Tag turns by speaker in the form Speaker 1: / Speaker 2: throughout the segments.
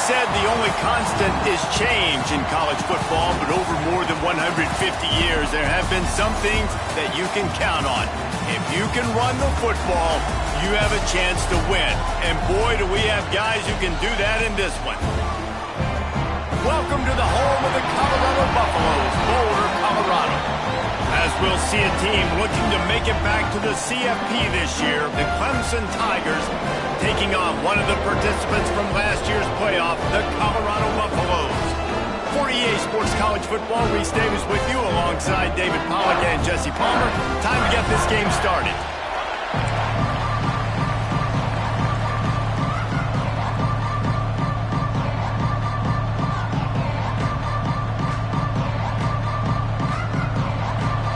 Speaker 1: said the only constant is change in college football, but over more than 150 years, there have been some things that you can count on. If you can run the football, you have a chance to win. And boy, do we have guys who can do that in this one. Welcome to the home of the Colorado Buffaloes, Boulder, Colorado. As we'll see a team looking to make it back to the CFP this year, the Clemson Tigers taking on one of the participants from last year's playoff, the Colorado Buffaloes. For EA Sports College Football, Reese Davis with you alongside David Pollack and Jesse Palmer. Time to get this game started.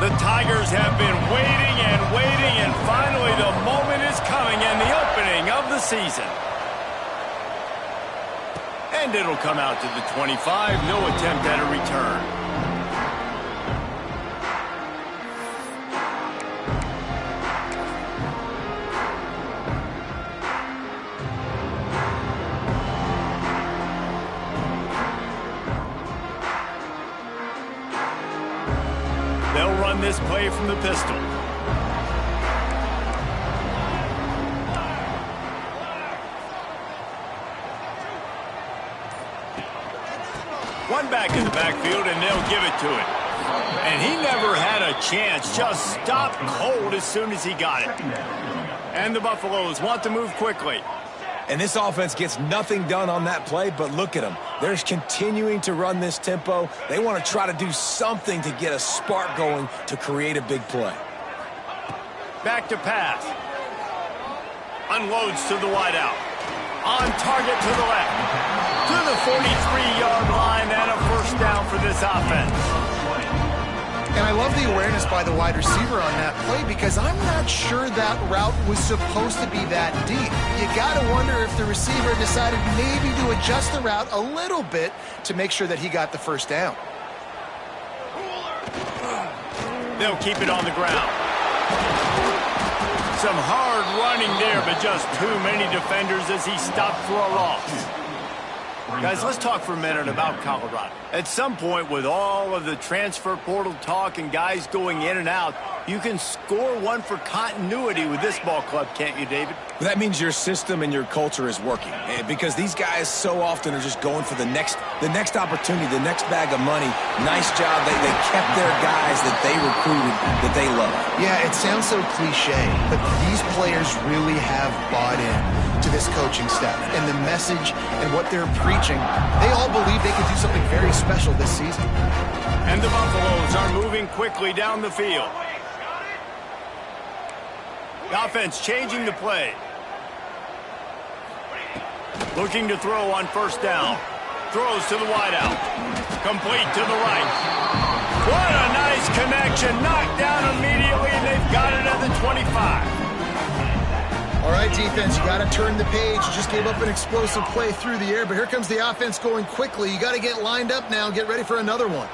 Speaker 1: The Tigers have been waiting, and finally the moment is coming and the opening of the season. And it'll come out to the 25, no attempt at a return. They'll run this play from the pistol. One back in the backfield, and they'll give it to him. And he never had a chance, just stopped cold as soon as he got it. And the Buffaloes want to move quickly.
Speaker 2: And this offense gets nothing done on that play, but look at them. They're continuing to run this tempo. They want to try to do something to get a spark going to create a big play.
Speaker 1: Back to pass. Unloads to the wideout. On target to the left. To the 43-yard line, and a first down for this offense.
Speaker 3: And I love the awareness by the wide receiver on that play because I'm not sure that route was supposed to be that deep. You got to wonder if the receiver decided maybe to adjust the route a little bit to make sure that he got the first down.
Speaker 1: They'll keep it on the ground. Some hard running there, but just too many defenders as he stopped for a loss. Guys, let's talk for a minute about Colorado. At some point, with all of the transfer portal talk and guys going in and out, you can score one for continuity with this ball club, can't you, David?
Speaker 2: Well, that means your system and your culture is working. Because these guys so often are just going for the next opportunity, the next bag of money. Nice job. They kept their guys that they recruited, that they love.
Speaker 3: Yeah, it sounds so cliche, but these players really have bought in to this coaching staff and the message and what they're preaching. They all believe they could do something very special this season.
Speaker 1: And the Buffaloes are moving quickly down the field. The offense changing the play. Looking to throw on first down. Throws to the wideout. Complete to the right. What a nice connection. Knocked down immediately, and they've got it at the 25.
Speaker 3: All right, defense, you got to turn the page. You just gave up an explosive play through the air, but here comes the offense going quickly. You got to get lined up now and get ready for another one.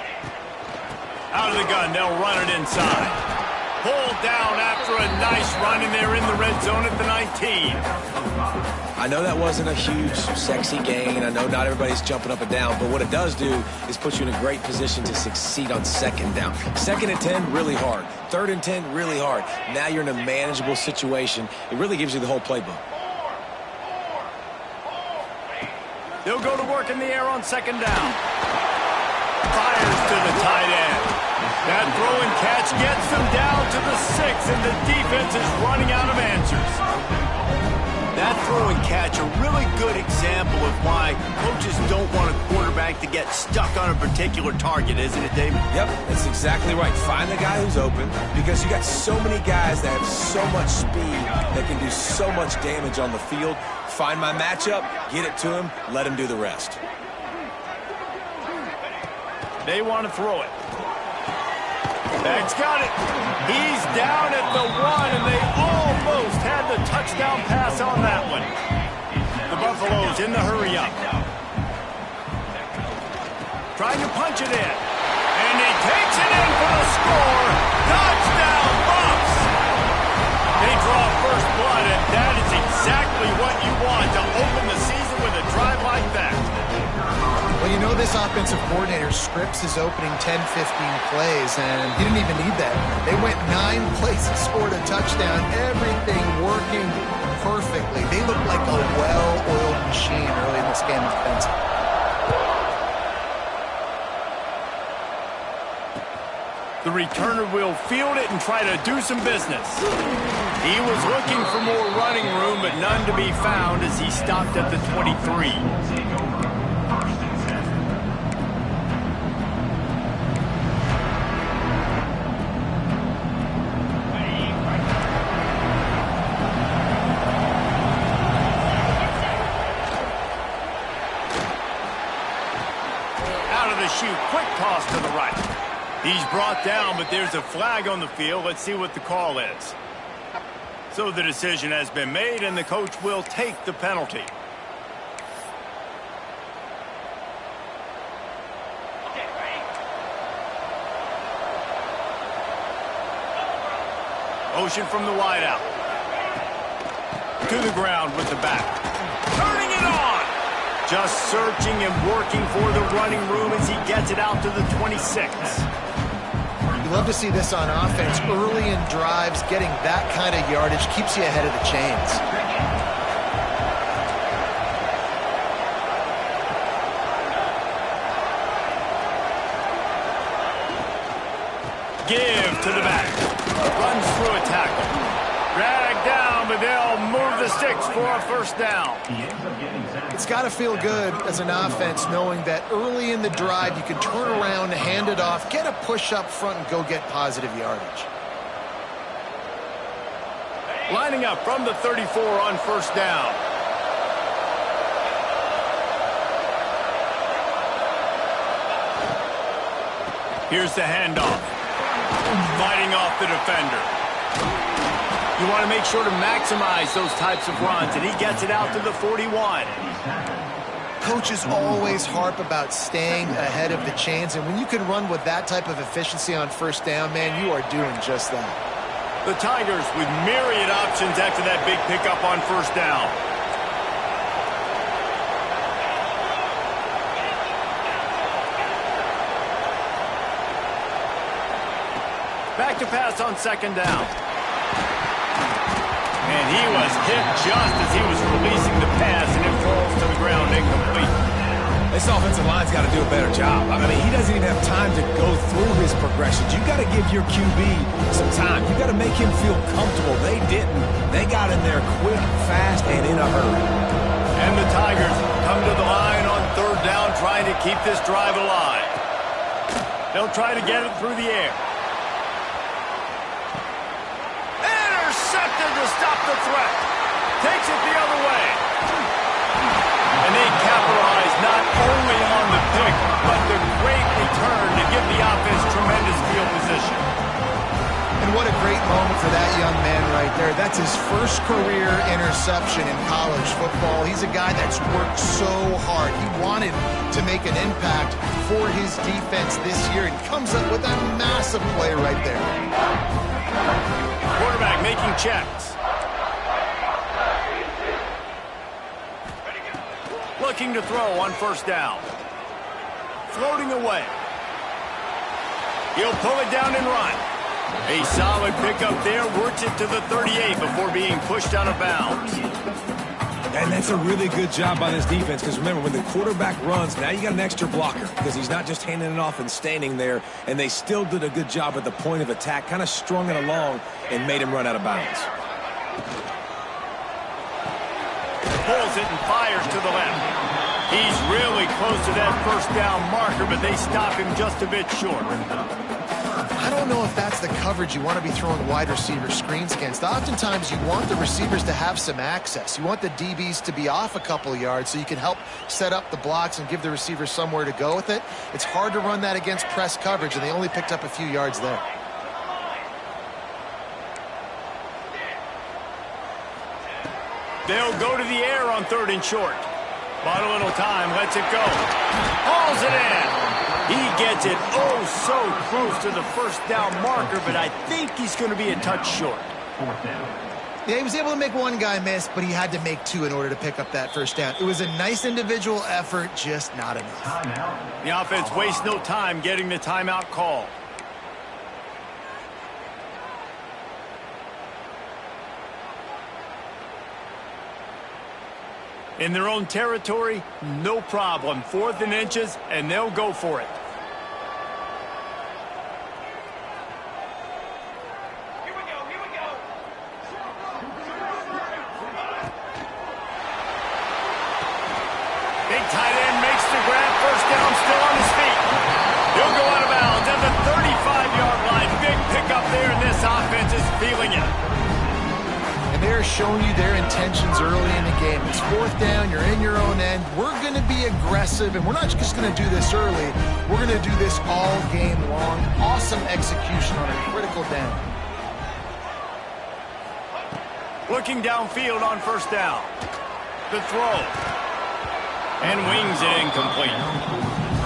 Speaker 1: Out of the gun, they'll run it inside. Pulled down after a nice run, and they're in the red zone at the 19.
Speaker 2: I know that wasn't a huge, sexy gain. I know not everybody's jumping up and down, but what it does do is put you in a great position to succeed on second down. Second and 10, really hard. Third and 10, really hard. Now you're in a manageable situation. It really gives you the whole playbook.
Speaker 1: They'll go to work in the air on second down. Fires to the tight end. That throw and catch gets them down to the 6, and the defense is running out of answers. That throw and catch, a really good example of why coaches don't want a quarterback to get stuck on a particular target, isn't it, David?
Speaker 2: Yep, that's exactly right. Find the guy who's open because you got so many guys that have so much speed that can do so much damage on the field. Find my matchup, get it to him, let him do the rest.
Speaker 1: They want to throw it. Bag's got it. He's down at the 1, and they almost had the touchdown pass on that one. The Buffaloes in the hurry-up. Trying to punch it in. And he takes it in for the score. Touchdown, Buffs! They draw first blood, and that is exactly what you want to open the season with a drive like that.
Speaker 3: this offensive coordinator scripts his opening 10, 15 plays, and he didn't even need that. They went 9 plays and scored a touchdown, everything working perfectly. They looked like a well-oiled machine early in this game offensively.
Speaker 1: The returner will field it and try to do some business. He was looking for more running room, but none to be found as he stopped at the 23. Out of the chute, quick toss to the right. He's brought down, but there's a flag on the field. Let's see what the call is. So the decision has been made, and the coach will take the penalty. Motion from the wideout. To the ground with the back. Turning it on! Just searching and working for the running room as he gets it out to the 26.
Speaker 3: You love to see this on offense. Early in drives, getting that kind of yardage keeps you ahead of the chains.
Speaker 1: Give to the back. Runs through a tackle. Drag down, but they'll move the sticks for a first down.
Speaker 3: It's got to feel good as an offense knowing that early in the drive you can turn around, hand it off, get a push up front, and go get positive yardage.
Speaker 1: Lining up from the 34 on first down. Here's the handoff. Fighting off the defender. You want to make sure to maximize those types of runs, and he gets it out to the 41.
Speaker 3: Coaches always harp about staying ahead of the chains, and when you can run with that type of efficiency on first down, man, you are doing just that.
Speaker 1: The Tigers with myriad options after that big pickup on first down. Back to pass on second down. And he was hit just as he was releasing the pass, and it falls to the ground incomplete.
Speaker 2: This offensive line's got to do a better job. I mean, he doesn't even have time to go through his progressions. You got to give your QB some time. You got to make him feel comfortable. They didn't. They got in there quick, fast, and in a hurry.
Speaker 1: And the Tigers come to the line on third down, trying to keep this drive alive. They'll try to get it through the air. Intercepted to stop the threat. Takes it the other way. And they capitalize not only on the pick, but the great return to give the offense tremendous field position.
Speaker 3: And what a great moment for that young man right there. That's his first career interception in college football. He's a guy that's worked so hard. He wanted to make an impact for his defense this year, and comes up with a massive play right there.
Speaker 1: Quarterback making checks. Looking to throw on first down. Floating away. He'll pull it down and run. A solid pickup there. Works it to the 38 before being pushed out of bounds.
Speaker 2: And that's a really good job by this defense, because remember, when the quarterback runs, now you got an extra blocker, because he's not just handing it off and standing there, and they still did a good job at the point of attack, kind of strung it along and made him run out of bounds.
Speaker 1: Pulls it and fires to the left. He's really close to that first down marker, but they stop him just a bit short.
Speaker 3: I don't know if that's the coverage you want to be throwing wide receiver screens against. Oftentimes, you want the receivers to have some access. You want the DBs to be off a couple of yards so you can help set up the blocks and give the receivers somewhere to go with it. It's hard to run that against press coverage, and they only picked up a few yards there.
Speaker 1: They'll go to the air on third and short. Bought a little time, lets it go. Hauls it in. He gets it oh so close to the first down marker, but I think he's going to be a touch short.
Speaker 3: Yeah, he was able to make one guy miss, but he had to make two in order to pick up that first down. It was a nice individual effort, just not enough.
Speaker 1: The offense wastes no time getting the timeout call. In their own territory, no problem. 4th and inches, and they'll go for it. Big tight end makes the grab. First down, still on his feet. He'll go out of bounds at the 35-yard line. Big pickup there, and this offense is feeling it.
Speaker 3: And they're showing you their intentions early in the game. It's 4th down, you're in your own end. We're going to be aggressive, and we're not just going to do this early. We're going to do this all game long. Awesome execution on a critical down.
Speaker 1: Looking downfield on first down. The throw. And wings it incomplete.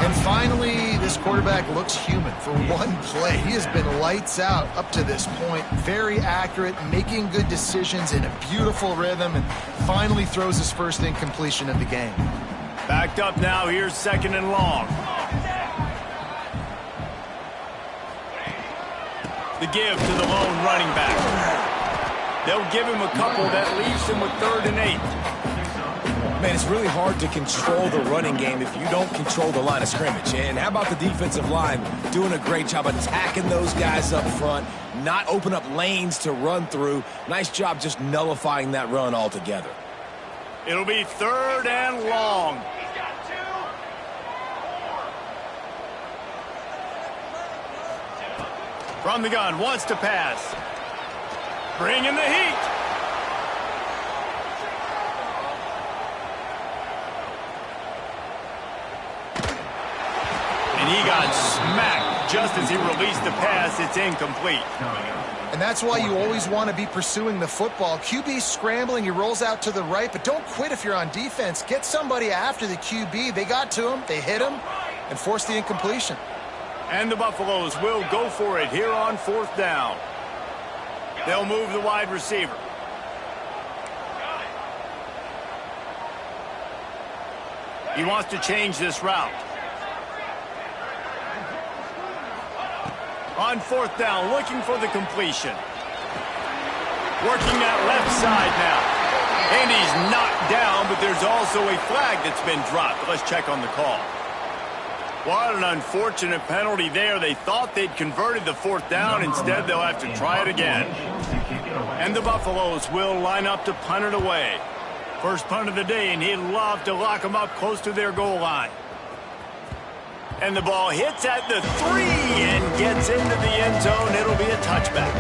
Speaker 3: And finally, this quarterback looks human for one play. He has been lights out up to this point. Very accurate, making good decisions in a beautiful rhythm, and finally throws his first incompletion of the game.
Speaker 1: Backed up now. Here's 2nd and long. The give to the lone running back. They'll give him a couple that leaves him with 3rd and 8.
Speaker 2: Man, it's really hard to control the running game if you don't control the line of scrimmage. And how about the defensive line doing a great job attacking those guys up front, not open up lanes to run through. Nice job just nullifying that run altogether.
Speaker 1: It'll be 3rd and long. From the gun, wants to pass. Bringing the heat. And he got smacked just as he released the pass. It's incomplete.
Speaker 3: And that's why you always want to be pursuing the football. QB scrambling, he rolls out to the right, but don't quit if you're on defense. Get somebody after the QB. They got to him, they hit him, and forced the incompletion.
Speaker 1: And the Buffaloes will go for it here on 4th down. They'll move the wide receiver. He wants to change this route. On 4th down, looking for the completion. Working that left side now. And he's knocked down, but there's also a flag that's been dropped. Let's check on the call. What an unfortunate penalty there. They thought they'd converted the 4th down. Instead, they'll have to try it again. And the Buffaloes will line up to punt it away. First punt of the day, and he'd love to lock them up close to their goal line. And the ball hits at the 3 and gets into the end zone. It'll be a touchback.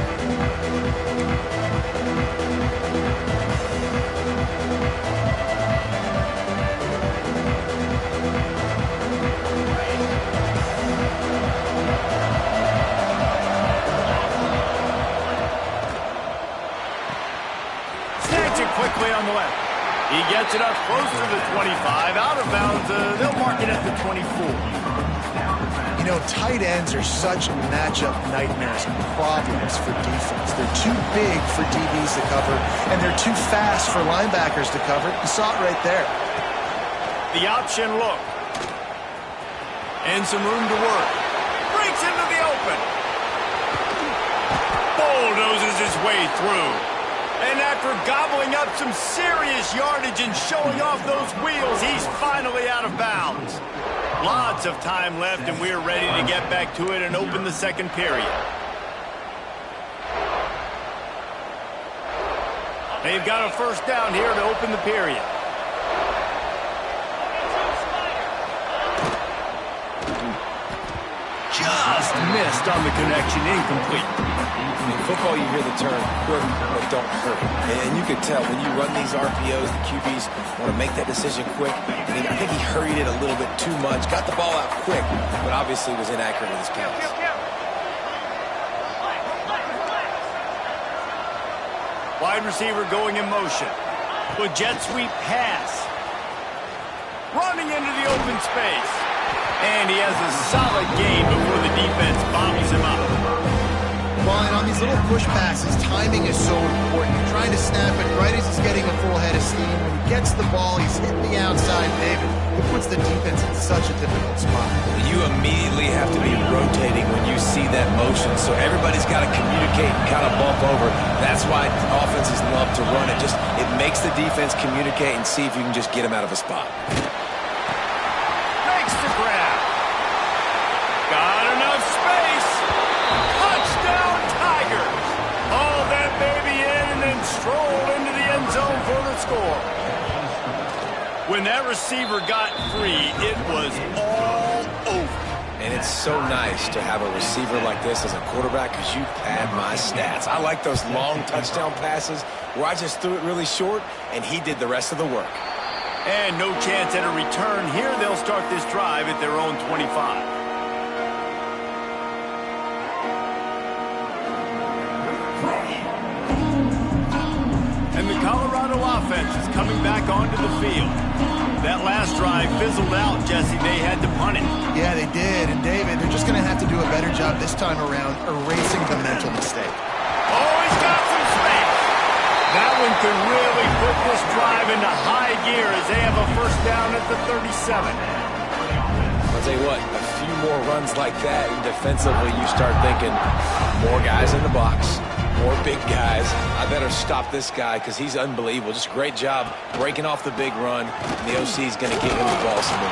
Speaker 1: Snatch it quickly on the left. He gets it up close to the 25. Out of bounds, they'll mark it at the 24.
Speaker 3: You know, tight ends are such matchup nightmares and problems for defense. They're too big for DBs to cover, and they're too fast for linebackers to cover. You saw it right there.
Speaker 1: The option look. And some room to work. Breaks into the open. Bulldozes his way through. And after gobbling up some serious yardage and showing off those wheels, he's finally out of bounds. Lots of time left, and we're ready to get back to it and open the 2nd period. They've got a first down here to open the period. Just missed on the connection, incomplete.
Speaker 2: In football, you hear the term quick but don't hurry. And you can tell when you run these RPOs, the QBs want to make that decision quick. And I think he hurried it a little bit too much, got the ball out quick, but obviously was inaccurate with his pass.
Speaker 1: Wide receiver going in motion. With jet sweep pass. Running into the open space. And he has a solid gain before the defense bobbles him up.
Speaker 3: Well, and on these little push passes, timing is so important. You're trying to snap it right as he's getting a full head of steam. When he gets the ball, he's hitting the outside, David. It puts the defense in such a difficult spot.
Speaker 2: You immediately have to be rotating when you see that motion, so everybody's got to communicate and kind of bump over. That's why offenses love to run it. It makes the defense communicate and see if you can just get him out of a spot.
Speaker 1: Makes the grab. Got enough space. Touchdown, Tigers. Haul that baby in and then stroll into the end zone for the score. When that receiver got free, it was all over.
Speaker 2: And it's so nice to have a receiver like this as a quarterback because you pad my stats. I like those long touchdown passes where I just threw it really short and he did the rest of the work.
Speaker 1: And no chance at a return here. They'll start this drive at their own 25. And the Colorado offense is coming back onto the field. That last drive fizzled out, Jesse. They had to punt it.
Speaker 3: Yeah, they did. And, David, they're just going to have to do a better job this time around erasing the mental mistake.
Speaker 1: Oh, he's got some space. That one could really put this drive into high gear as they have a first down at the 37.
Speaker 2: I'll tell you what, a few more runs like that, and defensively you start thinking more guys in the box, more big guys. I better stop this guy because he's unbelievable. Just a great job breaking off the big run, and the OC is going to get him the ball some more.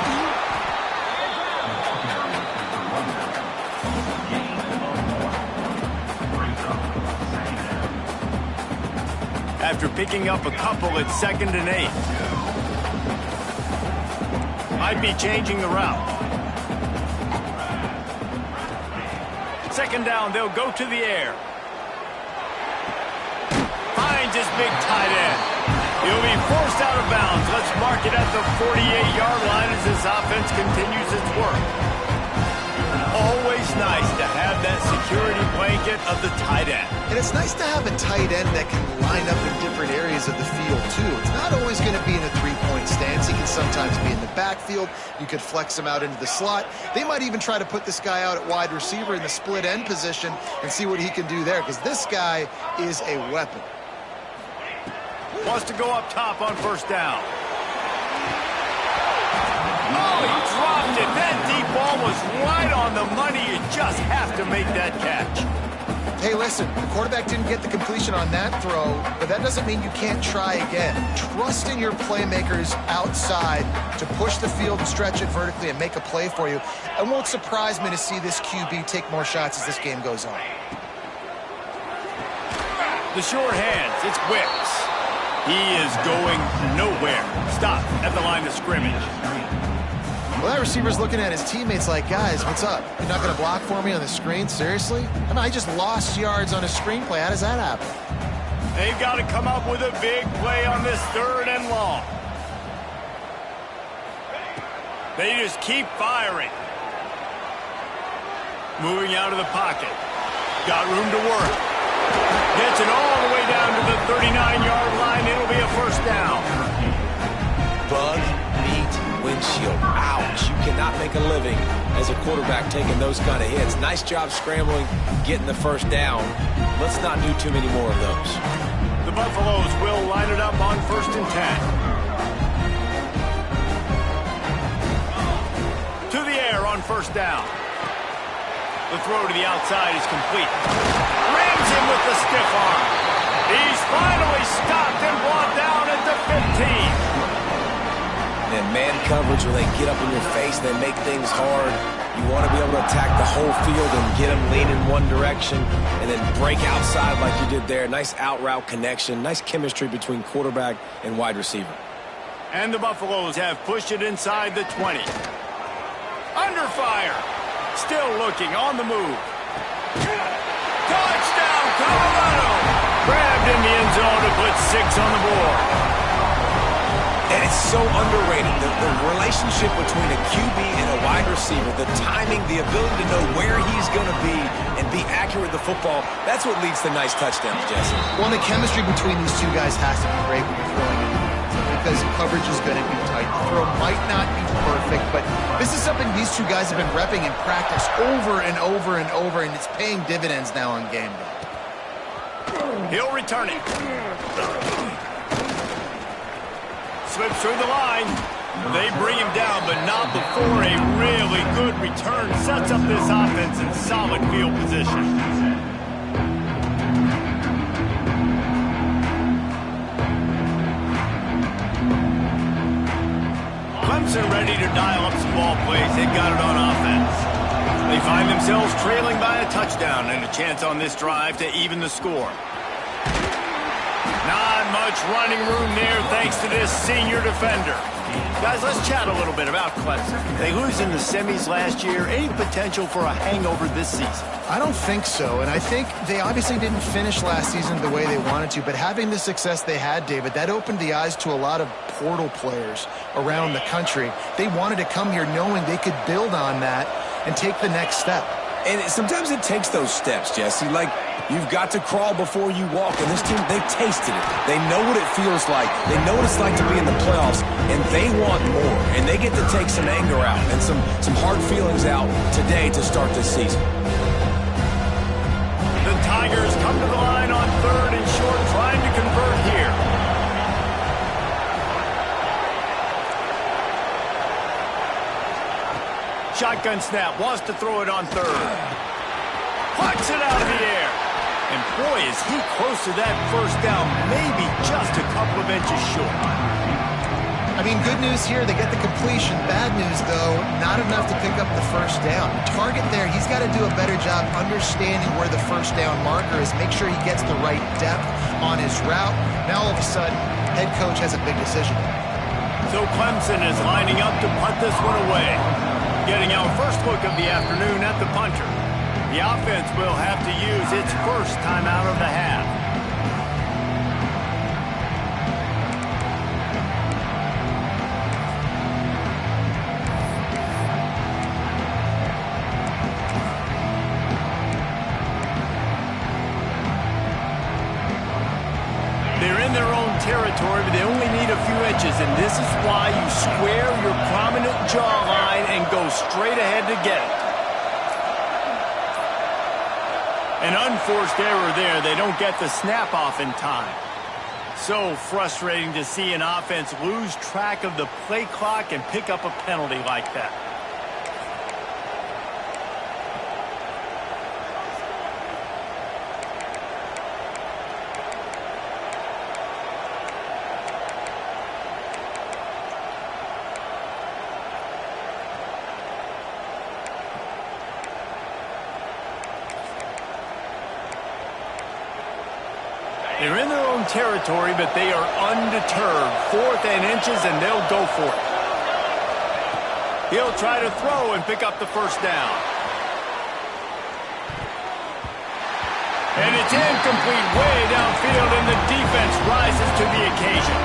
Speaker 1: After picking up a couple at 2nd and 8. Might be changing the route. 2nd down, they'll go to the air. Finds his big tight end. He'll be forced out of bounds. Let's mark it at the 48-yard line as this offense continues its work. Always nice to have that security blanket of the tight end.
Speaker 3: And it's nice to have a tight end that can line up in different areas of the field, too. It's not always going to be in a three-point stance. He can sometimes be in the backfield. You could flex him out into the slot. They might even try to put this guy out at wide receiver in the split end position and see what he can do there, because this guy is a weapon.
Speaker 1: Wants to go up top on 1st down. Oh, he dropped it. That deep ball was right on the money. You just have to make that catch.
Speaker 3: Hey, listen, the quarterback didn't get the completion on that throw, but that doesn't mean you can't try again. Trust in your playmakers outside to push the field and stretch it vertically and make a play for you. It won't surprise me to see this QB take more shots as this game goes on.
Speaker 1: The short hands, it's Wicks. He is going nowhere. Stop at the line of scrimmage.
Speaker 3: Well, that receiver's looking at his teammates like, guys, what's up? You're not going to block for me on the screen? Seriously? I mean, I just lost yards on a screenplay. How does that happen?
Speaker 1: They've got to come up with a big play on this 3rd and long. They just keep firing. Moving out of the pocket. Got room to work. Gets it all the way down to the 39-yard line. It'll be a 1st down.
Speaker 2: Bug meat windshield. Ouch. You cannot make a living as a quarterback taking those kind of hits. Nice job scrambling, getting the 1st down. Let's not do too many more of those.
Speaker 1: The Buffaloes will line it up on 1st and 10. To the air on 1st down. The throw to the outside is complete. Rams him with the stiff arm. He's finally stopped and brought down at the 15.
Speaker 2: And man coverage, when they get up in your face, they make things hard. You want to be able to attack the whole field and get them leaning one direction and then break outside like you did there. Nice out route connection, nice chemistry between quarterback and wide receiver.
Speaker 1: And the Buffaloes have pushed it inside the 20. Under fire. Still looking on the move. Touchdown, Colorado! Grabbed in the end zone to put 6 on the board.
Speaker 2: And it's so underrated, the relationship between a QB and a wide receiver, the timing, the ability to know where he's going to be and be accurate with the football, that's what leads to nice touchdowns, Jesse.
Speaker 3: Well, the chemistry between these two guys has to be great when you're throwing in because coverage is going to be tight. The throw might not be perfect, but this is something these two guys have been repping in practice over and over and over, and it's paying dividends now on game day.
Speaker 1: He'll return it. Slips through the line. They bring him down, but not before a really good return sets up this offense in solid field position. Clemson ready to dial up some ball plays. They got it on offense. They find themselves trailing by a touchdown and a chance on this drive to even the score. Not much running room there thanks to this senior defender. Guys, let's chat a little bit about Clemson. They lose in the semis last year. Any potential for a hangover this season?
Speaker 3: I don't think so, and I think they obviously didn't finish last season the way they wanted to, but having the success they had, David, that opened the eyes to a lot of portal players around the country. They wanted to come here knowing they could build on that and take the next step.
Speaker 2: And sometimes it takes those steps, Jesse. Like, you've got to crawl before you walk. And this team, they've tasted it. They know what it feels like. They know what it's like to be in the playoffs. And they want more. And they get to take some anger out and some hard feelings out today to start this season.
Speaker 1: The Tigers come to the line on 3rd and short, trying to convert here. Shotgun snap, wants to throw it on 3rd. Plucks it out of the air. And boy, is he close to that first down, maybe just a couple of inches short.
Speaker 3: I mean, good news here, they get the completion. Bad news, though, not enough to pick up the first down. The target there, he's got to do a better job understanding where the first down marker is, make sure he gets the right depth on his route. Now, all of a sudden, head coach has a big decision.
Speaker 1: So Clemson is lining up to punt this one away. Getting our first look of the afternoon at the punter. The offense will have to use its first timeout of the half. They're in their own territory, but they only need a few inches, and this is why you square your prominent jawline and go straight ahead to get it. An unforced error there. They don't get the snap off in time. So frustrating to see an offense lose track of the play clock and pick up a penalty like that. They're in their own territory, but they are undeterred. 4th and inches, and they'll go for it. He'll try to throw and pick up the first down. And it's incomplete way downfield, and the defense rises to the occasion.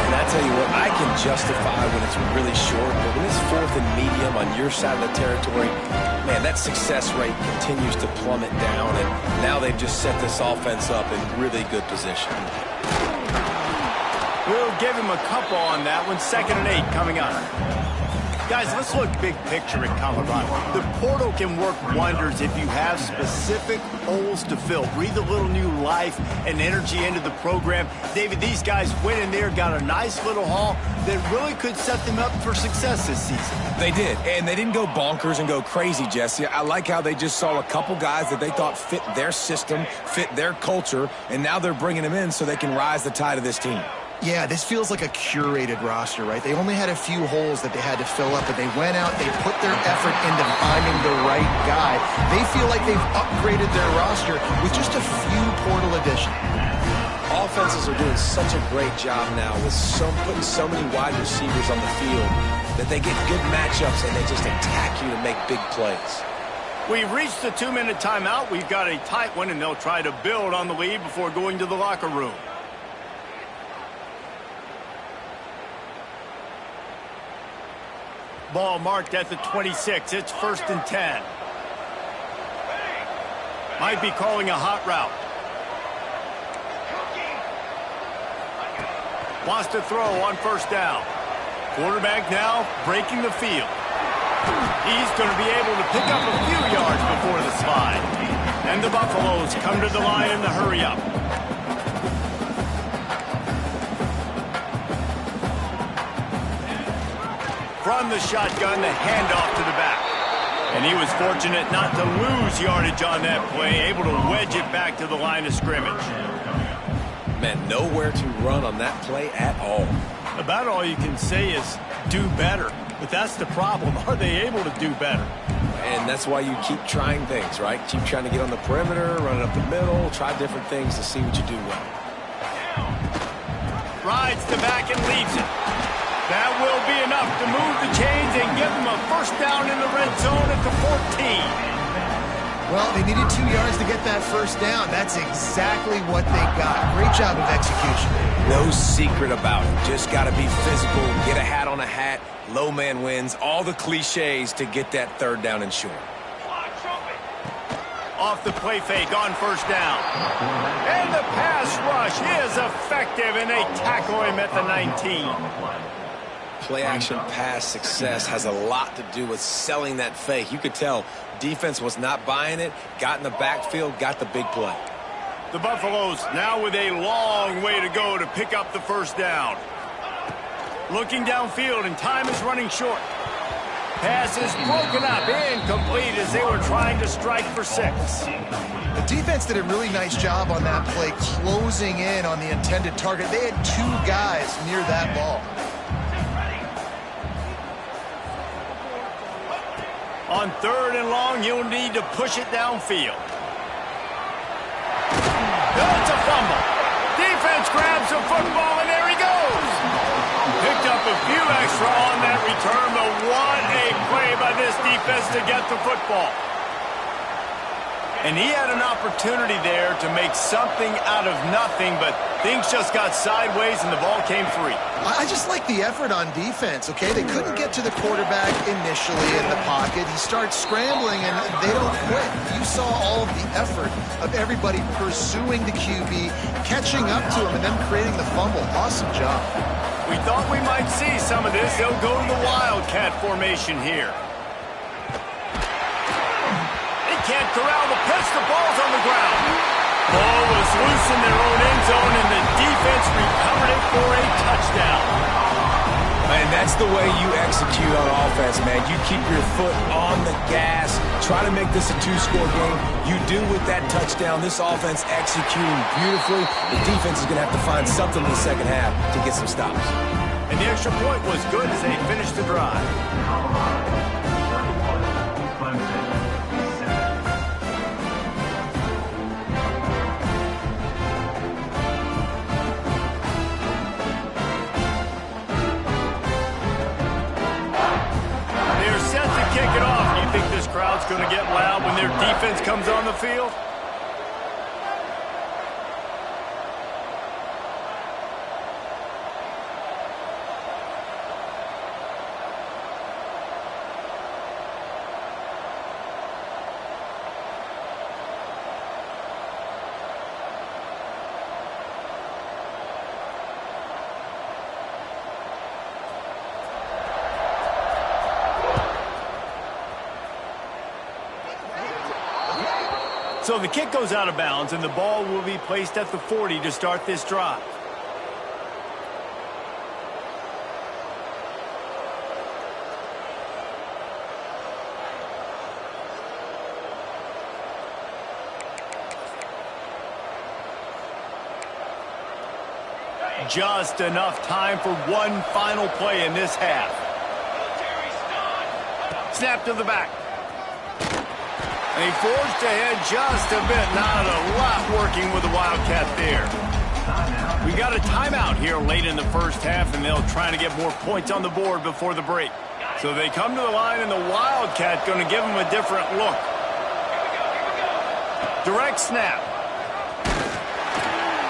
Speaker 2: And I tell you what, I can justify when it's really short, but when it's 4th and medium on your side of the territory, man, that success rate continues to plummet down, and now they've just set this offense up in really good position.
Speaker 1: We'll give him a couple on that one. 2nd and 8 coming up. Guys, let's look big picture at Colorado. The portal can work wonders if you have specific holes to fill. Breathe a little new life and energy into the program. David, these guys went in there, got a nice little haul that really could set them up for success this season.
Speaker 2: They did, and they didn't go bonkers and go crazy, Jesse. I like how they just saw a couple guys that they thought fit their system, fit their culture, and now they're bringing them in so they can rise the tide of this team.
Speaker 3: Yeah, this feels like a curated roster, right? They only had a few holes that they had to fill up, but they went out, they put their effort into finding the right guy. They feel like they've upgraded their roster with just a few portal additions.
Speaker 2: Offenses are doing such a great job now with putting so many wide receivers on the field that they get good matchups and they just attack you to make big plays.
Speaker 1: We've reached the 2-minute timeout. We've got a tight one, and they'll try to build on the lead before going to the locker room. Ball marked at the 26. It's 1st and 10. Might be calling a hot route. Wants to throw on 1st down. Quarterback now breaking the field. He's going to be able to pick up a few yards before the slide. And the Buffaloes come to the line in the hurry-up. From the shotgun, the handoff to the back. And he was fortunate not to lose yardage on that play, able to wedge it back to the line of scrimmage.
Speaker 2: Man, nowhere to run on that play at all.
Speaker 1: About all you can say is do better. But that's the problem. Are they able to do better?
Speaker 2: And that's why you keep trying things, right? Keep trying to get on the perimeter, run it up the middle, try different things to see what you do well.
Speaker 1: Rides the back and leaves it. That will be enough to move the chains and give them a first down in the red zone at the 14.
Speaker 3: Well, they needed 2 yards to get that first down. That's exactly what they got. Great job of execution.
Speaker 2: No secret about it. Just got to be physical, get a hat on a hat, low man wins, all the cliches to get that third down and short.
Speaker 1: Off the play fake on first down. And the pass rush is effective, and they tackle him at the 19.
Speaker 2: Play-action pass success has a lot to do with selling that fake. You could tell defense was not buying it, got in the backfield, got the big play.
Speaker 1: The Buffaloes now with a long way to go to pick up the first down. Looking downfield, and time is running short. Pass is broken up, incomplete as they were trying to strike for 6.
Speaker 3: The defense did a really nice job on that play, closing in on the intended target. They had 2 guys near that ball.
Speaker 1: On 3rd and long, you'll need to push it downfield. It's a fumble. Defense grabs the football, and there he goes. Picked up a few extra on that return, but what a play by this defense to get the football. And he had an opportunity there to make something out of nothing, but things just got sideways and the ball came free.
Speaker 3: I just like the effort on defense, okay? They couldn't get to the quarterback initially in the pocket. He starts scrambling, and they don't quit. You saw all of the effort of everybody pursuing the QB, catching up to him, and then creating the fumble. Awesome job.
Speaker 1: We thought we might see some of this. They'll go to the Wildcat formation here. Can't corral the pitch. The ball's on the ground. Ball was loose in their own end zone, and the defense recovered it for a touchdown.
Speaker 2: And that's the way you execute on offense, man. You keep your foot on the gas. Try to make this a 2-score game. You do with that touchdown. This offense executing beautifully. The defense is going to have to find something in the second half to get some stops.
Speaker 1: And the extra point was good as they finished the drive. Kick it off. You think this crowd's going to get loud when their defense comes on the field? So the kick goes out of bounds, and the ball will be placed at the 40 to start this drive. Just enough time for one final play in this half. Snap to the back. And he forged ahead just a bit. Not a lot working with the Wildcat there. We got a timeout here late in the first half, and they'll try to get more points on the board before the break. So they come to the line, and the Wildcat going to give them a different look. Direct snap.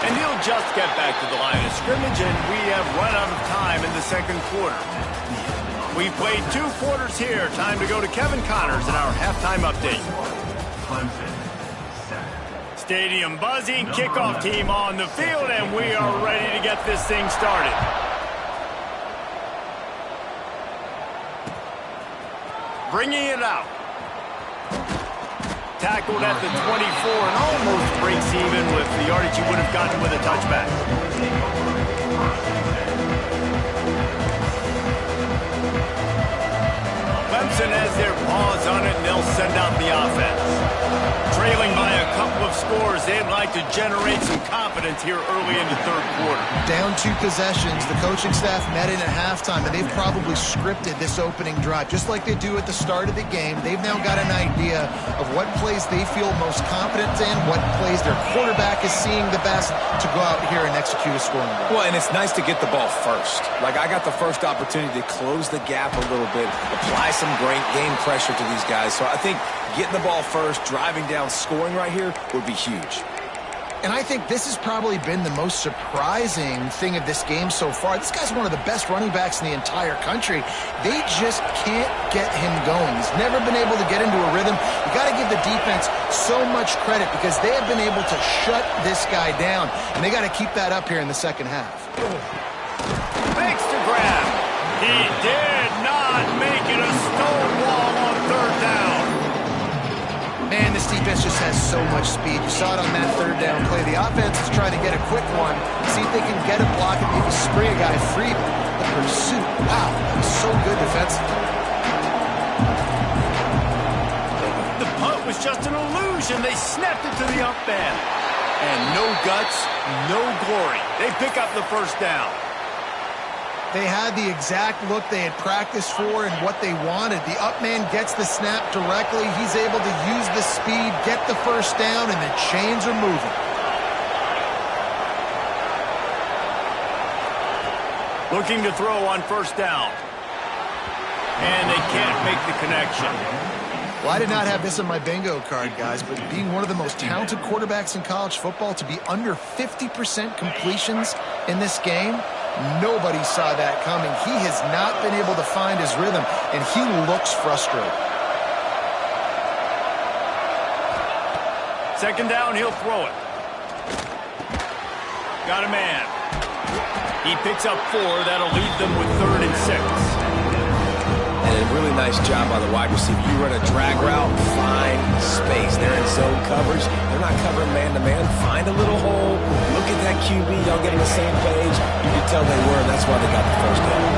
Speaker 1: And he'll just get back to the line of scrimmage, and we have run out of time in the second quarter. We've played 2 quarters here. Time to go to Kevin Connors in our halftime update. Stadium buzzing, kickoff team on the field, and we are ready to get this thing started. Bringing it out. tackled at the 24 and almost breaks even with the yardage you would have gotten with a touchback. Clemson has their paws on it, and they'll send out the offense. Trailing by a couple of scores, they'd like to generate some confidence here early in the third quarter.
Speaker 3: Down 2 possessions, the coaching staff met in at halftime, and they've probably scripted this opening drive. Just like they do at the start of the game, they've now got an idea of what plays they feel most confident in, what plays their quarterback is seeing the best to go out here and execute a scoring drive.
Speaker 2: Well, and it's nice to get the ball first. Like, I got the first opportunity to close the gap a little bit, apply some great game pressure to these guys. So I think getting the ball first, driving down, scoring right here would be huge.
Speaker 3: And I think this has probably been the most surprising thing of this game so far. This guy's one of the best running backs in the entire country. They just can't get him going. He's never been able to get into a rhythm. You got to give the defense so much credit because they have been able to shut this guy down, and they got to keep that up here in the second half.
Speaker 1: Thanks to grab. He did not make it a stonewall on third down.
Speaker 3: Man, this defense just has so much speed. You saw it on that third down play. The offense is trying to get a quick one, see if they can get a block and maybe spray a guy free. The pursuit, wow, that was so good defensively.
Speaker 1: The punt was just an illusion. They snapped it to the up man. And no guts, no glory. They pick up the first down.
Speaker 3: They had the exact look they had practiced for and what they wanted. The up man gets the snap directly. He's able to use the speed, get the first down, and the chains are moving.
Speaker 1: Looking to throw on first down. And they can't make the connection.
Speaker 3: Well, I did not have this on my bingo card, guys, but being one of the most talented quarterbacks in college football, to be under 50% completions in this game, nobody saw that coming. He has not been able to find his rhythm, and he looks frustrated.
Speaker 1: Second down, he'll throw it. Got a man. He picks up 4. That'll leave them with 3rd and 6.
Speaker 2: And a really nice job by the wide receiver. You run a drag route, find space. They're in zone coverage. They're not covering man-to-man. Find a little hole. Look at that QB. Y'all get on the same page. You can tell they were, and that's why they got the first down.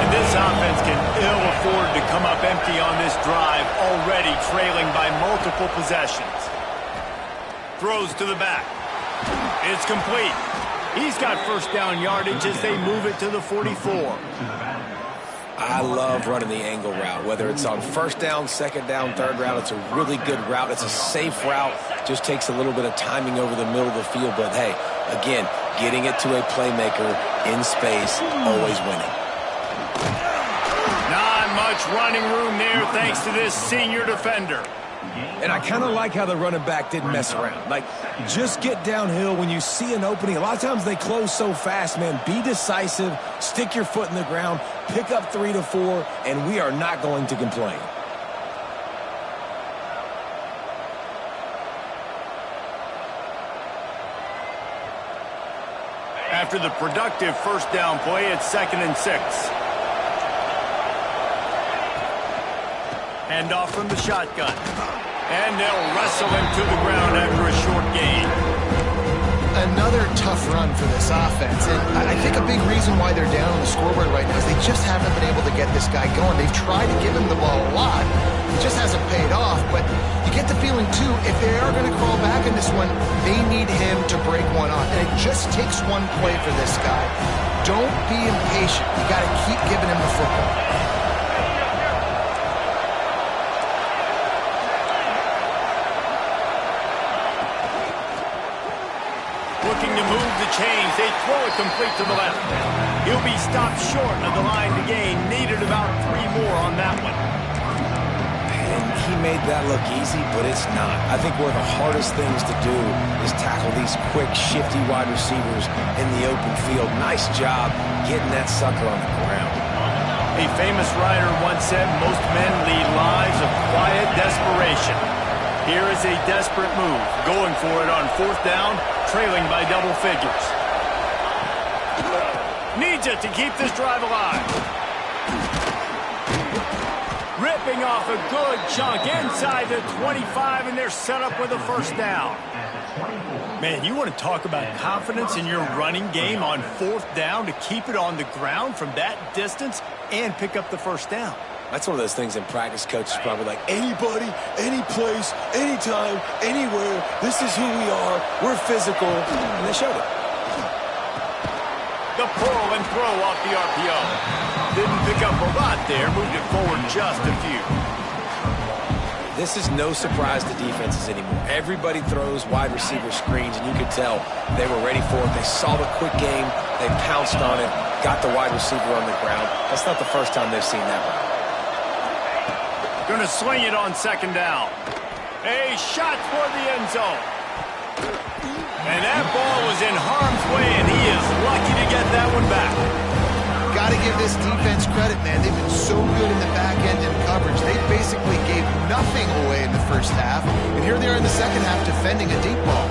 Speaker 1: And this offense can ill afford to come up empty on this drive, already trailing by multiple possessions. Throws to the back. It's complete. He's got first down yardage as they move it to the 44.
Speaker 2: I love running the angle route, whether it's on first down, second down, third route. It's a really good route. It's a safe route. Just takes a little bit of timing over the middle of the field. But, hey, again, getting it to a playmaker in space, always winning.
Speaker 1: Not much running room there thanks to this senior defender.
Speaker 2: And I kind of like how the running back didn't mess around. Like, just get downhill when you see an opening. A lot of times they close so fast, man. Be decisive, stick your foot in the ground, pick up 3 to 4, and we are not going to complain.
Speaker 1: After the productive first down play, it's 2nd and 6. Hand off from the shotgun. And they'll wrestle him to the ground after a short gain.
Speaker 3: Another tough run for this offense. And I think a big reason why they're down on the scoreboard right now is they just haven't been able to get this guy going. They've tried to give him the ball a lot. It just hasn't paid off. But you get the feeling, too, if they are going to crawl back in this one, they need him to break one off. And it just takes one play for this guy. Don't be impatient. You got to keep giving him the football.
Speaker 1: Looking to move the chains. They throw it complete to the left. He'll be stopped short of the line to gain. Needed about 3 more on that one.
Speaker 2: And he made that look easy, but it's not. I think one of the hardest things to do is tackle these quick, shifty wide receivers in the open field. Nice job getting that sucker on the ground.
Speaker 1: A famous writer once said, most men lead lives of quiet desperation. Here is a desperate move, going for it on 4th down, trailing by double figures. Needs it to keep this drive alive. Ripped ripping off a good chunk inside the 25, and they're set up with a first down. Man, you want to talk about confidence in your running game on fourth down to keep it on the ground from that distance and pick up the first down.
Speaker 2: That's one of those things in practice, coach is probably like, anybody, any place, anytime, anywhere, this is who we are, we're physical, and they showed it.
Speaker 1: The pull and throw off the RPO. Didn't pick up a lot there, moved it forward just a few.
Speaker 2: This is no surprise to defenses anymore. Everybody throws wide receiver screens, and you could tell they were ready for it. They saw the quick game, they pounced on it, got the wide receiver on the ground. That's not the first time they've seen that one.
Speaker 1: Going to swing it on second down. A shot for the end zone. And that ball was in harm's way, and he is lucky to get that one back.
Speaker 3: Got to give this defense credit, man. They've been so good in the back end in coverage. They basically gave nothing away in the first half, and here they are in the second half defending a deep ball.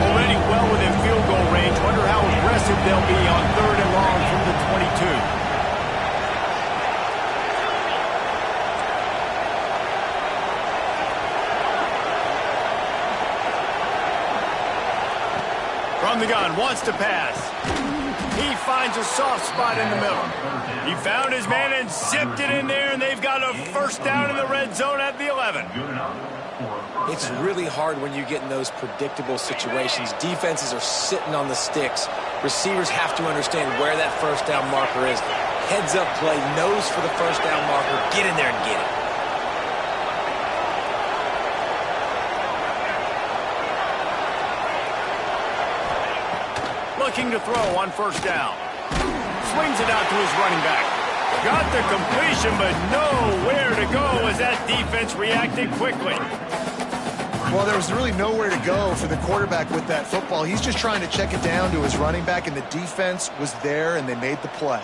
Speaker 1: Already well within field goal range. Wonder how aggressive they'll be on third and long from the 22. From the gun, wants to pass. He finds a soft spot in the middle. He found his man and zipped it in there, and they've got a first down in the red zone at the 11.
Speaker 2: It's really hard when you get in those predictable situations. Defenses are sitting on the sticks. Receivers have to understand where that first down marker is. Heads up play, nose for the first down marker. Get in there and get it.
Speaker 1: Looking to throw on first down. Swings it out to his running back. Got the completion, but nowhere to go as that defense reacted quickly.
Speaker 3: Well, there was really nowhere to go for the quarterback with that football. He's just trying to check it down to his running back, and the defense was there, and they made the play.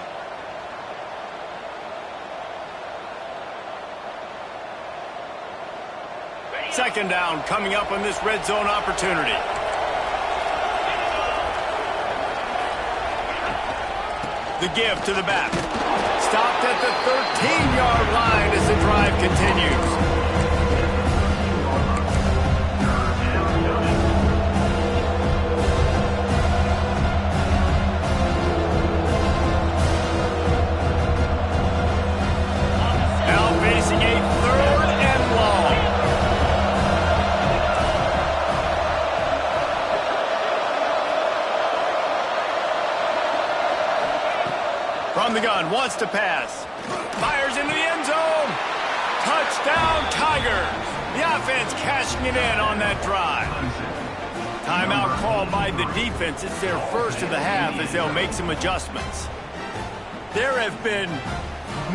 Speaker 1: Second down coming up on this red zone opportunity. The give to the back. Stopped at the 13-yard line as the drive continues. Now facing a third and long. From the gun, wants to pass. Fires into the end zone. Touchdown, Tigers. The offense cashing it in on that drive. Timeout called by the defense. It's their first of the half as they'll make some adjustments. There have been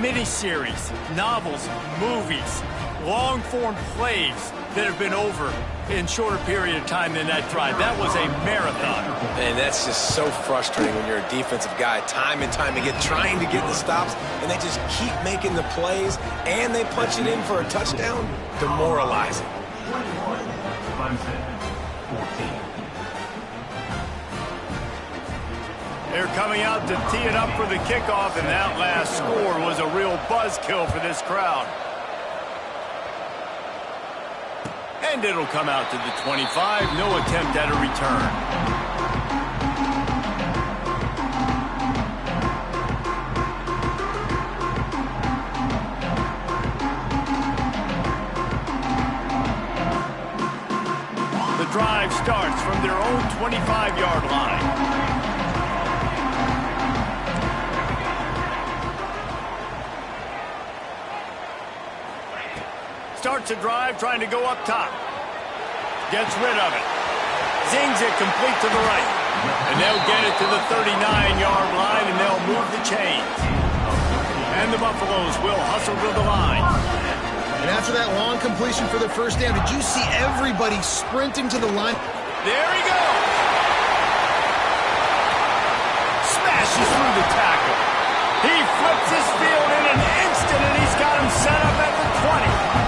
Speaker 1: miniseries, novels, movies, long-form plays that have been over in shorter period of time than that drive. That was a marathon.
Speaker 2: And that's just so frustrating when you're a defensive guy, time and time again, trying to get the stops, and they just keep making the plays, and they punch it in for a touchdown. Demoralizing.
Speaker 1: They're coming out to tee it up for the kickoff, and that last score was a real buzzkill for this crowd. And it'll come out to the 25. No attempt at a return. The drive starts from their own 25-yard line. Starts a drive trying to go up top. Gets rid of it. Zings it complete to the right. And they'll get it to the 39-yard line, and they'll move the chains. And the Buffaloes will hustle to the line.
Speaker 3: And after that long completion for the first down, did you see everybody sprinting to the line?
Speaker 1: There he goes. Smashes through the tackle. He flips his field in an instant, and he's got him set up at the 20.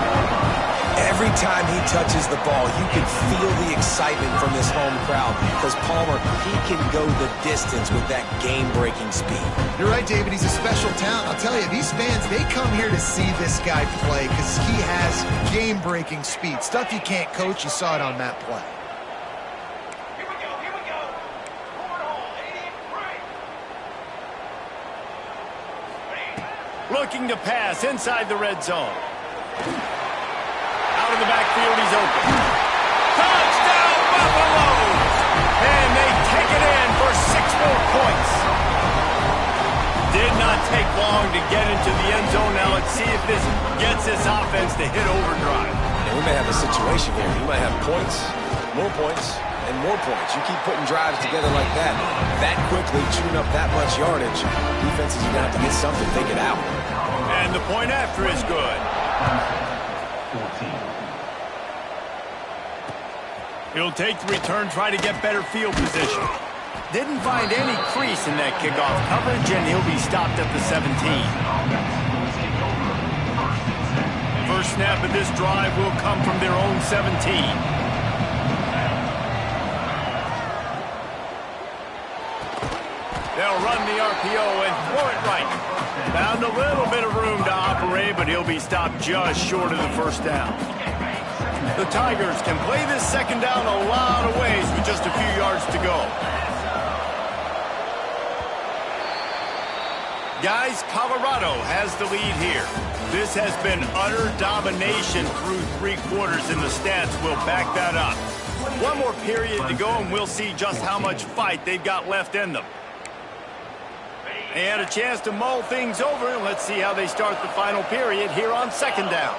Speaker 2: Every time he touches the ball, you can feel the excitement from this home crowd because Palmer, he can go the distance with that game-breaking speed.
Speaker 3: You're right, David. He's a special talent. I'll tell you, these fans, they come here to see this guy play because he has game-breaking speed. Stuff you can't coach. You saw it on that play.
Speaker 1: Looking to pass inside the red zone. Out of the backfield, he's open. Touchdown, Buffaloes! And they take it in for 6 more points. Did not take long to get into the end zone. Now let's see if this gets this offense to hit overdrive.
Speaker 2: And we may have a situation here. You might have points, and more points. You keep putting drives together like that quickly, chewing up that much yardage, defenses are going to have to get something figured out.
Speaker 1: And the point after is good. He'll take the return, try to get better field position. Didn't find any crease in that kickoff coverage, and he'll be stopped at the 17. First snap of this drive will come from their own 17. They'll run the RPO and throw it right. Found a little bit of room to operate, but he'll be stopped just short of the first down. The Tigers can play this second down a lot of ways with just a few yards to go. Guys, Colorado has the lead here. This has been utter domination through 3 quarters, and the stats will back that up. One more period to go, and we'll see just how much fight they've got left in them. They had a chance to mull things over, and let's see how they start the final period here on second down.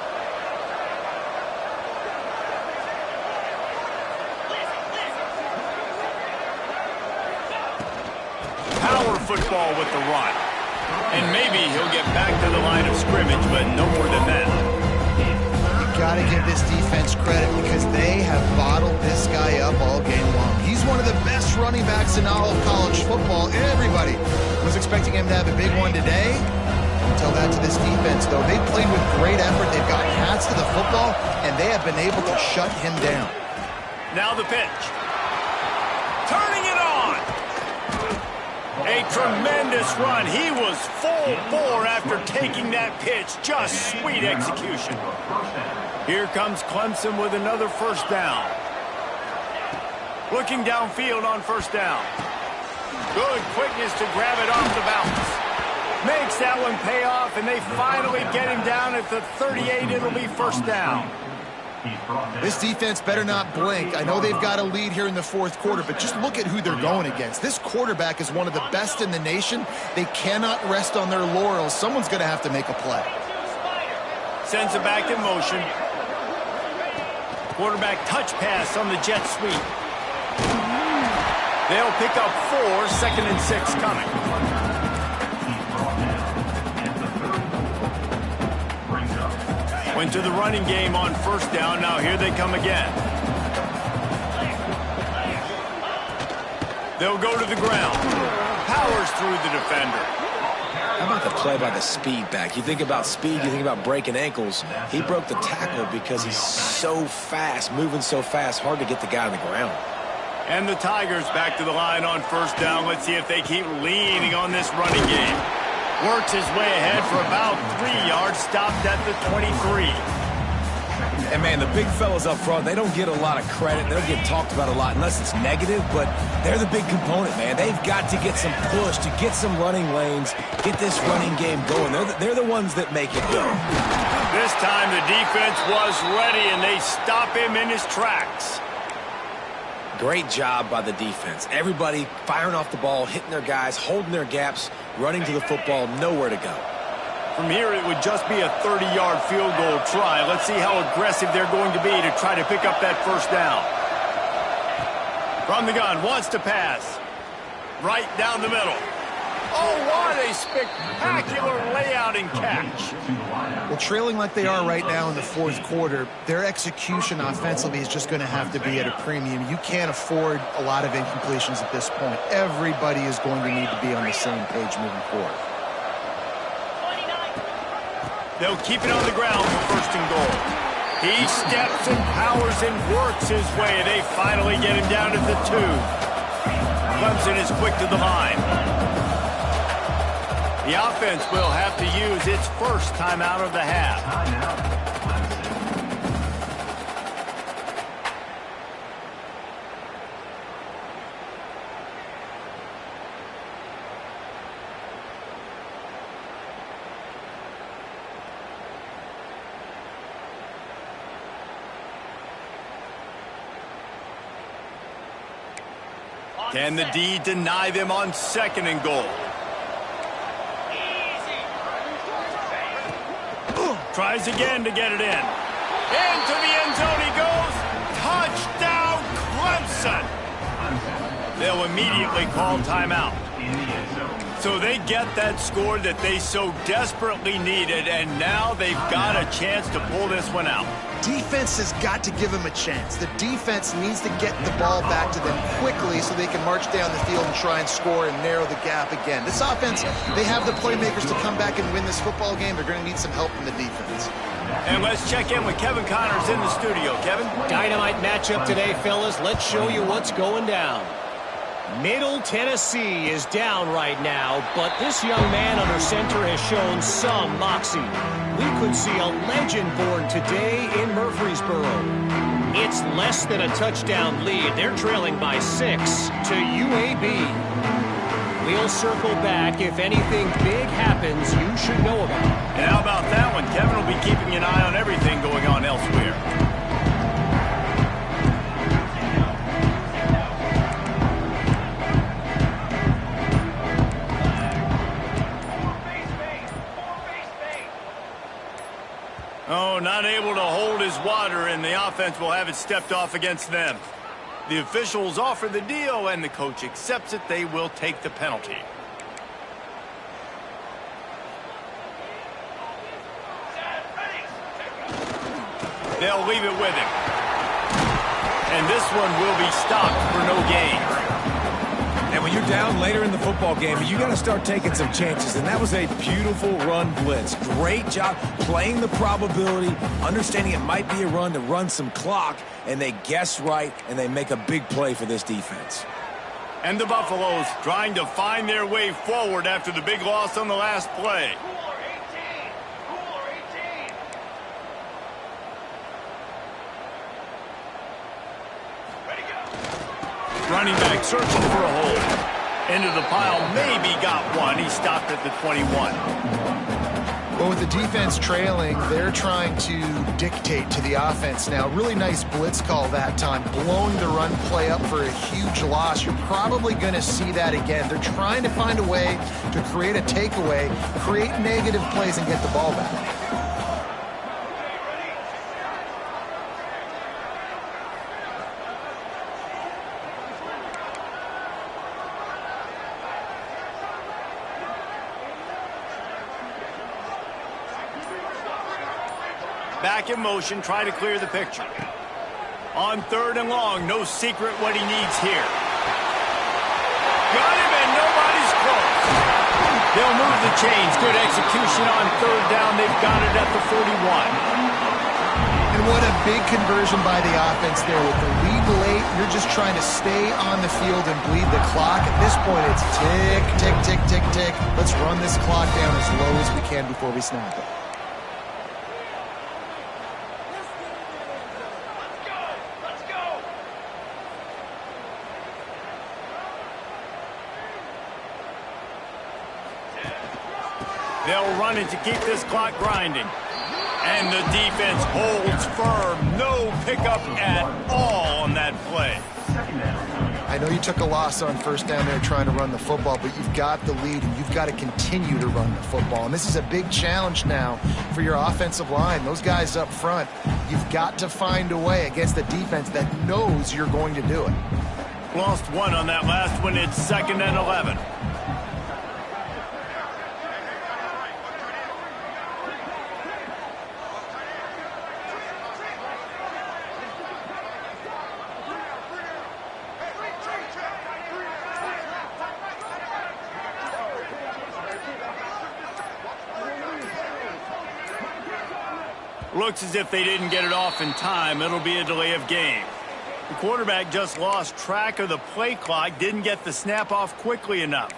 Speaker 1: Power football with the run. And maybe he'll get back to the line of scrimmage, but no more than that.
Speaker 3: You got to give this defense credit because they have bottled this guy up all game long. He's one of the best running backs in all of college football. Everybody was expecting him to have a big one today. Don't tell that to this defense, though. They played with great effort. They've got hats to the football, and they have been able to shut him down.
Speaker 1: Now the pitch. Turning it on. A tremendous run. He was full bore after taking that pitch. Just sweet execution. Here comes Clemson with another first down. Looking downfield on first down. Good quickness to grab it off the bounce. Makes that one pay off, and they finally get him down at the 38. It'll be first down.
Speaker 3: This defense better not blink. I know they've got a lead here in the 4th quarter, but just look at who they're going against. This quarterback is one of the best in the nation. They cannot rest on their laurels. Someone's going to have to make a play.
Speaker 1: Sends it back in motion. Quarterback touch pass on the jet sweep. They'll pick up 4, 2nd and 6 coming. Went to the running game on first down. Now here they come again. They'll go to the ground. Powers through the defender.
Speaker 2: How about the play by the speed back? You think about speed, you think about breaking ankles. He broke the tackle because he's so fast, moving so fast, hard to get the guy on the ground.
Speaker 1: And the Tigers back to the line on first down. Let's see if they keep leaning on this running game. Works his way ahead for about 3 yards, stopped at the 23.
Speaker 2: And, man, the big fellas up front, they don't get a lot of credit. They don't get talked about a lot unless it's negative, but they're the big component, man. They've got to get some push, to get some running lanes, get this running game going. They're the ones that make it go.
Speaker 1: This time the defense was ready, and they stop him in his tracks.
Speaker 2: Great job by the defense. Everybody firing off the ball, hitting their guys, holding their gaps, running to the football, nowhere to go.
Speaker 1: From here, it would just be a 30-yard field goal try. Let's see how aggressive they're going to be to try to pick up that first down. From the gun, wants to pass. Right down the middle. Oh, what a spectacular layout and catch.
Speaker 3: Well, trailing like they are right now in the 4th quarter, their execution offensively is just going to have to be at a premium. You can't afford a lot of incompletions at this point. Everybody is going to need to be on the same page moving forward.
Speaker 1: They'll keep it on the ground for first and goal. He steps and powers and works his way. They finally get him down at the 2. Clemson is quick to the line. The offense will have to use its first timeout of the half. Can the D deny them on 2nd and goal? Tries again to get it in. Into the end zone he goes. Touchdown, Clemson. They'll immediately call timeout. So they get that score that they so desperately needed, and now they've got a chance to pull this one out.
Speaker 3: Defense has got to give them a chance. The defense needs to get the ball back to them quickly so they can march down the field and try and score and narrow the gap again. This offense, they have the playmakers to come back and win this football game. They're going to need some help from the defense.
Speaker 1: And let's check in with Kevin Connors in the studio. Kevin?
Speaker 4: Dynamite matchup today, fellas. Let's show you what's going down. Middle Tennessee is down right now, but this young man under center has shown some moxie. We could see a legend born today in Murfreesboro. It's less than a touchdown lead. They're trailing by 6 to UAB. We'll circle back. If anything big happens, you should know about it.
Speaker 1: And how about that one? Kevin will be keeping an eye on everything going on elsewhere. Oh, not able to hold his water, and the offense will have it stepped off against them. The officials offer the deal, and the coach accepts it. They will take the penalty. They'll leave it with him. And this one will be stopped for no gain.
Speaker 2: And when you're down later in the football game, you got to start taking some chances. And that was a beautiful run blitz. Great job playing the probability, understanding it might be a run to run some clock, and they guess right, and they make a big play for this defense.
Speaker 1: And the Buffaloes trying to find their way forward after the big loss on the last play. Running back searching for a hole. Into the pile, maybe got one. He stopped at the 21.
Speaker 3: Well, with the defense trailing, they're trying to dictate to the offense now. Really nice blitz call that time, blowing the run play up for a huge loss. You're probably going to see that again. They're trying to find a way to create a takeaway, create negative plays, and get the ball back.
Speaker 1: Back in motion, try to clear the picture. On 3rd and long, no secret what he needs here. Got him, and nobody's close. They'll move the chains. Good execution on 3rd down. They've got it at the 41.
Speaker 3: And what a big conversion by the offense there. With the lead late, you're just trying to stay on the field and bleed the clock. At this point, it's tick, tick, tick, tick, tick. Let's run this clock down as low as we can before we snap it.
Speaker 1: They'll run it to keep this clock grinding. And the defense holds firm. No pickup at all on that play.
Speaker 3: I know you took a loss on 1st down there trying to run the football, but you've got the lead, and you've got to continue to run the football. And this is a big challenge now for your offensive line. Those guys up front, you've got to find a way against the defense that knows you're going to do it.
Speaker 1: Lost one on that last one. It's 2nd and 11. Looks as if they didn't get it off in time. It'll be a delay of game. The quarterback just lost track of the play clock, didn't get the snap off quickly enough.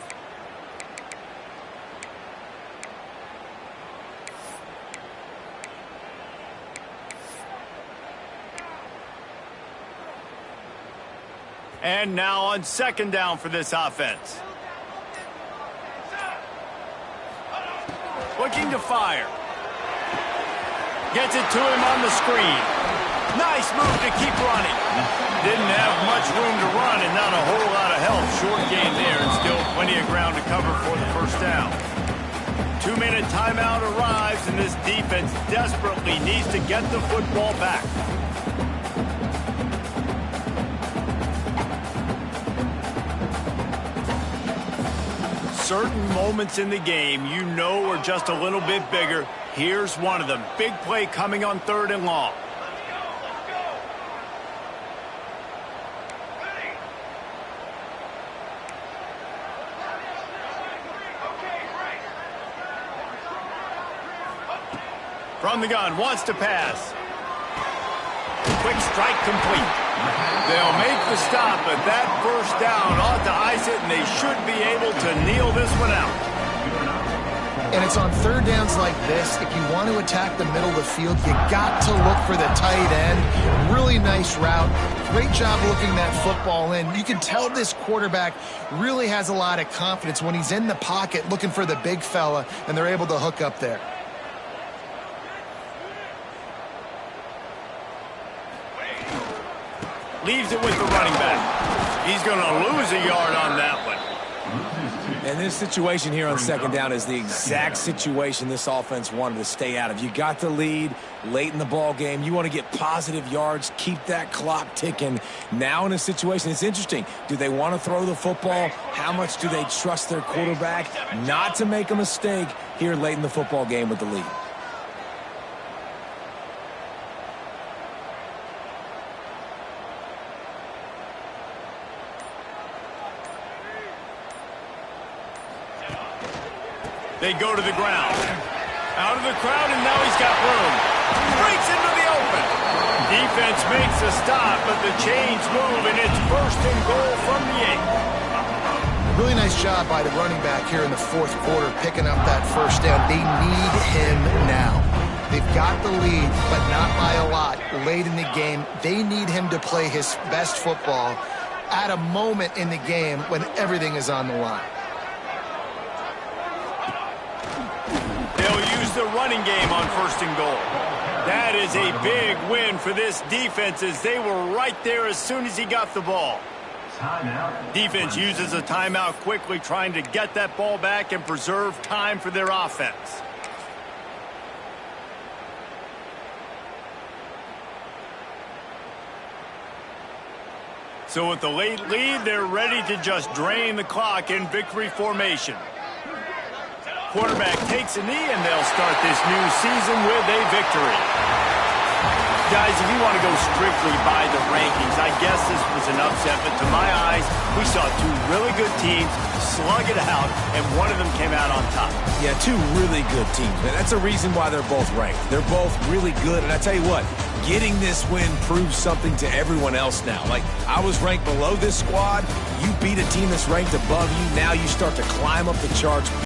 Speaker 1: And now on second down for this offense. Looking to fire. Gets it to him on the screen. Nice move to keep running. Didn't have much room to run and not a whole lot of help. Short gain there and still plenty of ground to cover for the first down. 2-minute timeout arrives and this defense desperately needs to get the football back. Certain moments in the game you know are just a little bit bigger. Here's one of them. Big play coming on 3rd and long. From the gun, wants to pass. Quick strike complete. They'll make the stop, but that first down ought to ice it, and they should be able to kneel this one out.
Speaker 3: And it's on 3rd downs like this, if you want to attack the middle of the field, you got to look for the tight end. Really nice route. Great job looking that football in. You can tell this quarterback really has a lot of confidence when he's in the pocket looking for the big fella, and they're able to hook up there.
Speaker 1: Leaves it with the running back. He's going to lose a yard on that one.
Speaker 2: And this situation here on second down is the exact situation this offense wanted to stay out of. You got the lead late in the ball game. You want to get positive yards, keep that clock ticking. Now in a situation, it's interesting. Do they want to throw the football? How much do they trust their quarterback not to make a mistake here late in the football game with the lead?
Speaker 1: They go to the ground. Out of the crowd, and now he's got room. Breaks into the open. Defense makes a stop, but the chains move, and it's 1st and goal from the 8.
Speaker 3: Really nice job by the running back here in the 4th quarter, picking up that first down. They need him now. They've got the lead, but not by a lot late in the game. They need him to play his best football at a moment in the game when everything is on the line.
Speaker 1: They'll use the running game on 1st and goal. That is a big win for this defense as they were right there as soon as he got the ball. Defense uses a timeout quickly, trying to get that ball back and preserve time for their offense. So with the late lead, they're ready to just drain the clock in victory formation. Quarterback takes a knee, and they'll start this new season with a victory. Guys, if you want to go strictly by the rankings, I guess this was an upset, but to my eyes, we saw 2 really good teams slug it out, and one of them came out on top.
Speaker 2: Yeah, 2 really good teams, man. That's a reason why they're both ranked. They're both really good, and I tell you what, getting this win proves something to everyone else now. Like, I was ranked below this squad. You beat a team that's ranked above you. Now you start to climb up the charts.